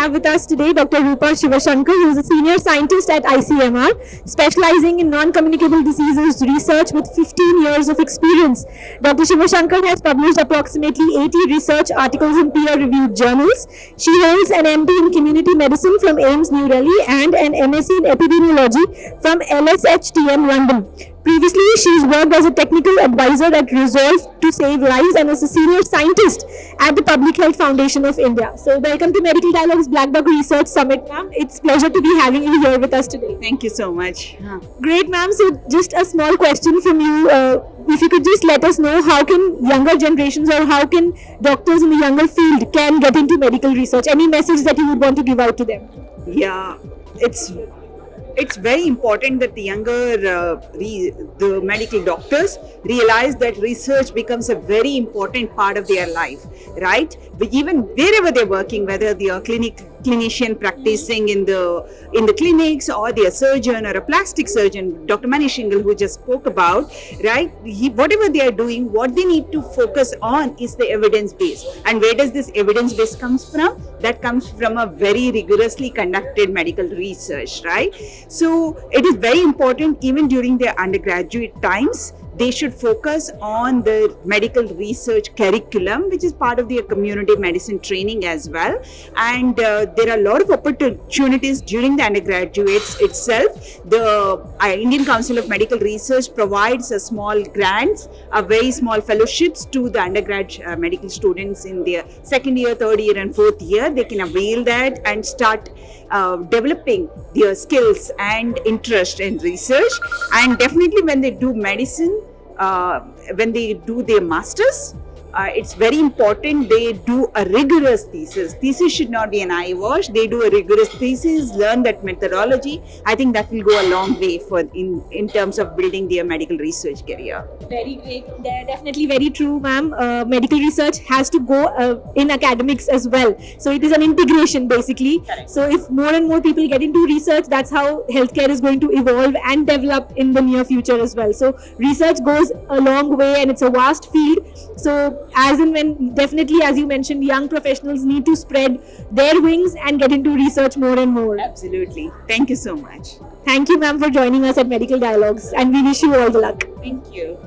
have with us today Dr. Rupa Shivashankar, who is a senior scientist at ICMR, specializing in non-communicable diseases research with 15 years of experience. Dr. Shivashankar has published approximately 80 research articles in peer-reviewed journals. She holds an MD in community medicine from AIIMS New Delhi and an MSc in epidemiology from LSHTM London. Previously, she's worked as a technical advisor at Resolve to Save Lives and as a senior scientist at the Public Health Foundation of India. So, welcome to Medical Dialogues Black Dog Research Summit, ma'am. It's a pleasure to be having you here with us today. Thank you so much. Great, ma'am. So, just a small question from you. If you could just let us know how can younger generations or how can doctors in the younger field can get into medical research? Any message that you would want to give out to them? Yeah, it's very important that the younger the medical doctors realize that research becomes a very important part of their life, right? Even wherever they're working, whether they are clinician practicing in the clinics, or they're a surgeon or a plastic surgeon, Dr. Manish Shingle, who just spoke about, right? Whatever they are doing, what they need to focus on is the evidence base. And where does this evidence base comes from? That comes from a very rigorously conducted medical research, right? So it is very important even during their undergraduate times. They should focus on the medical research curriculum, which is part of their community medicine training as well. And there are a lot of opportunities during the undergraduates itself. The Indian Council of Medical Research provides a small grants, a very small fellowships to the undergrad medical students in their second year, third year and fourth year. They can avail that and start developing their skills and interest in research. And definitely when they do medicine, when they do their masters, it's very important they do a rigorous thesis. Thesis should not be an eye wash. They do a rigorous thesis, learn that methodology. I think that will go a long way for in terms of building their medical research career. Very great. They're definitely very true, ma'am. Medical research has to go in academics as well. So it is an integration basically. Correct. So if more and more people get into research, that's how healthcare is going to evolve and develop in the near future as well. So research goes a long way and it's a vast field. So as and when, definitely as you mentioned, young professionals need to spread their wings and get into research more and more. Absolutely. Thank you so much. Thank you, ma'am, for joining us at Medical Dialogues, and we wish you all the luck. Thank you.